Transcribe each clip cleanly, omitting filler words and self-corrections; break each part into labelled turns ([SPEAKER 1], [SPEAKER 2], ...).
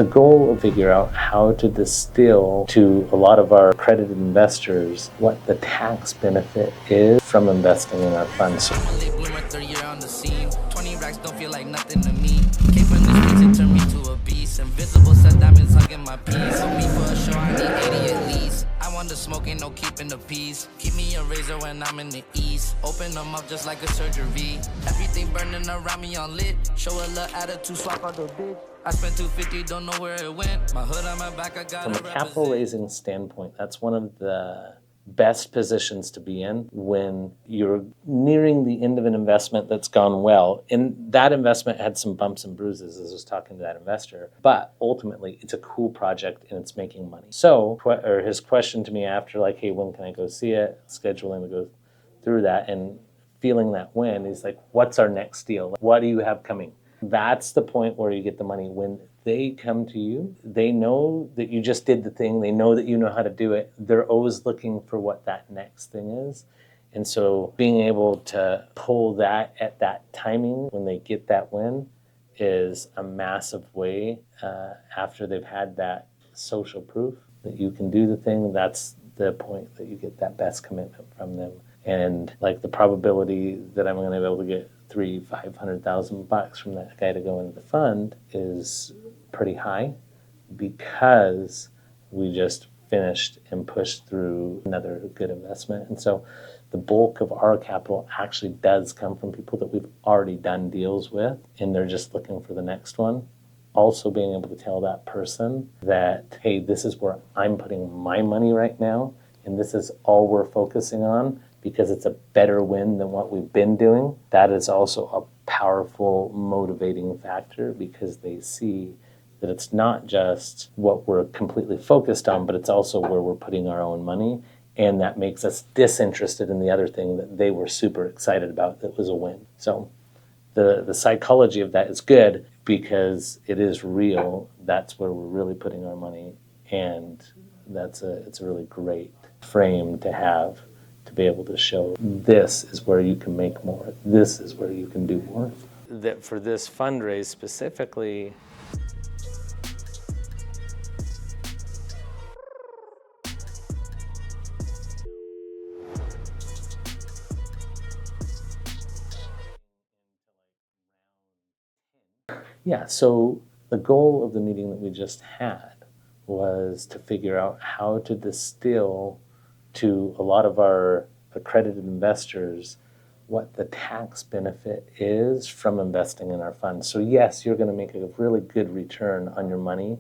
[SPEAKER 1] The goal of figure out how to distill to a lot of our accredited investors what the tax benefit is from investing in our funds.
[SPEAKER 2] 20 racks don't feel like nothing to me. Came from the streets and turned me to a beast. Invisible set diamonds hugging my piece. Told me for a show I need 80 at least. I want the smoke, ain't no keeping the peace. Keep me a razor when I'm in the east. Open them up just like a surgery. Everything burning around me on lit. Show a little attitude, swap out the bitch. I spent 250, don't know where it went. My hood on my back, I got
[SPEAKER 1] From a capital raising standpoint, that's one of the best positions to be in when you're nearing the end of an investment that's gone well. And that investment had some bumps and bruises as I was talking to that investor, but ultimately it's a cool project and it's making money. So, or his question to me after, like, hey, when can I go see it? Scheduling to go through that and feeling that win, he's like, what's our next deal? What do you have coming? That's the point where you get the money. When they come to you, they know that you just did the thing. They know that you know how to do it. They're always looking for what that next thing is. And so being able to pull that at that timing when they get that win is a massive way after they've had that social proof that you can do the thing. That's the point that you get that best commitment from them. And like the probability that I'm going to be able to get $500,000 from that guy to go into the fund is pretty high because we just finished and pushed through another good investment. And so the bulk of our capital actually does come from people that we've already done deals with, and they're just looking for the next one. Also being able to tell that person that, hey, this is where I'm putting my money right now, and this is all we're focusing on, because it's a better win than what we've been doing. That is also a powerful motivating factor because they see that it's not just what we're completely focused on, but it's also where we're putting our own money. And that makes us disinterested in the other thing that they were super excited about that was a win. So the psychology of that is good because it is real. That's where we're really putting our money. And it's a really great frame to have, to be able to show this is where you can make more, this is where you can do more. That for this fundraise specifically, yeah, so the goal of the meeting that we just had was to figure out how to distill to a lot of our accredited investors what the tax benefit is from investing in our funds. So yes, you're going to make a really good return on your money,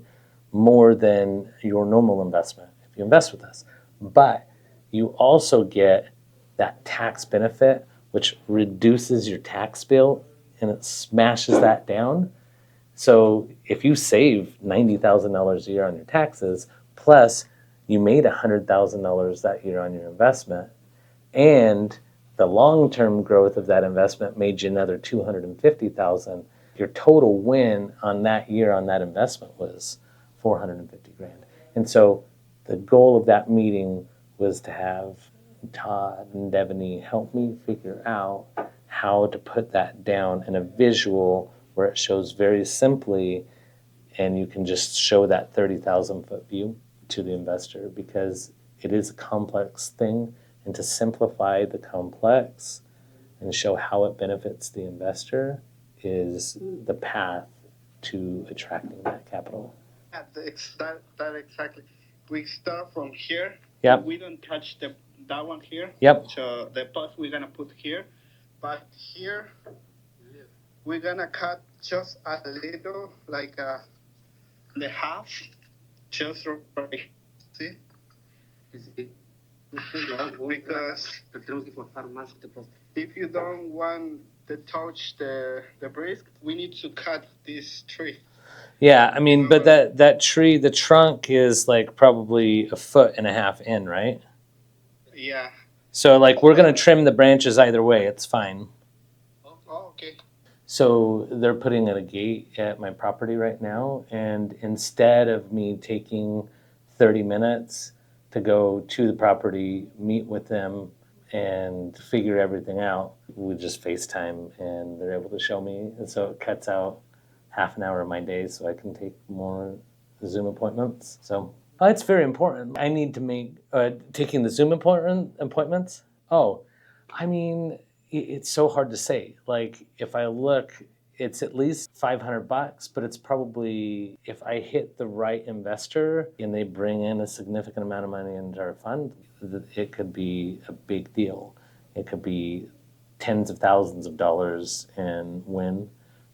[SPEAKER 1] more than your normal investment if you invest with us. But you also get that tax benefit, which reduces your tax bill and it smashes that down. So if you save $90,000 a year on your taxes, plus you made $100,000 that year on your investment, and the long-term growth of that investment made you another $250,000, your total win on that year on that investment was $450,000. And so the goal of that meeting was to have Todd and Devaney help me figure out how to put that down in a visual where it shows very simply, and you can just show that 30,000 foot view to the investor, because it is a complex thing, and to simplify the complex and show how it benefits the investor is the path to attracting that capital.
[SPEAKER 3] Yeah, that exactly. We start from here.
[SPEAKER 1] Yep.
[SPEAKER 3] We don't touch that one here.
[SPEAKER 1] Yep.
[SPEAKER 3] So the pot we're gonna put here, but here we're gonna cut just a little, like the half, just right. See? Because if you don't want to touch the brisk, we need to cut this tree.
[SPEAKER 1] Yeah, I mean, but that tree, the trunk is like probably 1.5 feet in, right?
[SPEAKER 3] Yeah.
[SPEAKER 1] So like we're gonna trim the branches either way. It's fine.
[SPEAKER 3] Oh, okay.
[SPEAKER 1] So they're putting in a gate at my property right now, and instead of me taking 30 minutes to go to the property, meet with them, and figure everything out, we just FaceTime, and they're able to show me. And so it cuts out half an hour of my day, so I can take more Zoom appointments. So it's very important. I need to make, taking the Zoom appointments. Oh, I mean, it's so hard to say. Like if I look, it's at least $500, but it's probably, if I hit the right investor and they bring in a significant amount of money into our fund, it could be a big deal. It could be tens of thousands of dollars in win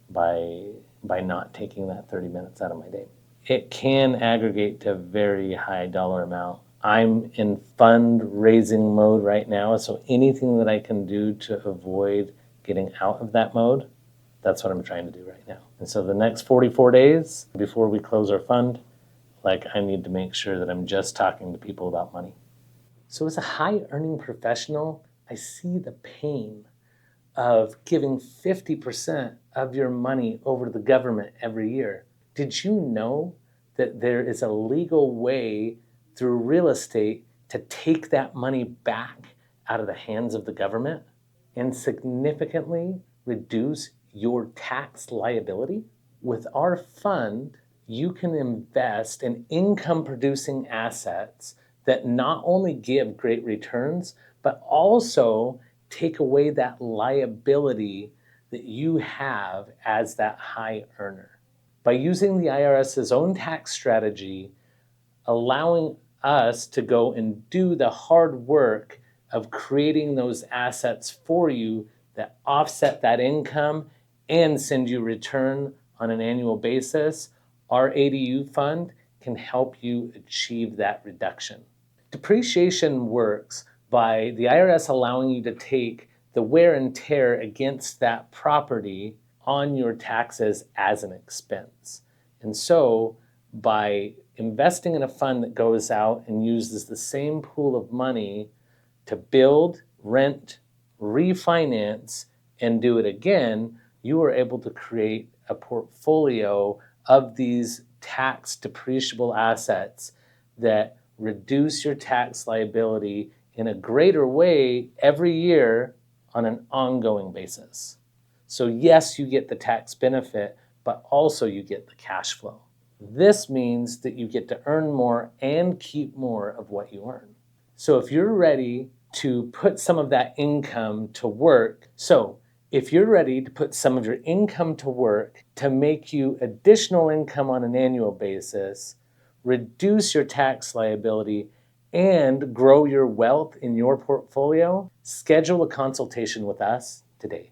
[SPEAKER 1] by not taking that 30 minutes out of my day. It can aggregate to a very high dollar amount. I'm in fundraising mode right now, so anything that I can do to avoid getting out of that mode, that's what I'm trying to do right now. And so the next 44 days before we close our fund, I need to make sure that I'm just talking to people about money. So as a high earning professional, I see the pain of giving 50% of your money over to the government every year. Did you know that there is a legal way through real estate to take that money back out of the hands of the government and significantly reduce your tax liability? With our fund, you can invest in income-producing assets that not only give great returns, but also take away that liability that you have as that high earner. By using the IRS's own tax strategy, allowing us to go and do the hard work of creating those assets for you that offset that income and send you return on an annual basis, our ADU fund can help you achieve that reduction. Depreciation works by the IRS allowing you to take the wear and tear against that property on your taxes as an expense. And so by investing in a fund that goes out and uses the same pool of money to build, rent, refinance, and do it again, you are able to create a portfolio of these tax depreciable assets that reduce your tax liability in a greater way every year on an ongoing basis. So yes, you get the tax benefit, but also you get the cash flow. This means that you get to earn more and keep more of what you earn. So if you're ready to put some of that income to work, if you're ready to put some of your income to work to make you additional income on an annual basis, reduce your tax liability, and grow your wealth in your portfolio, schedule a consultation with us today.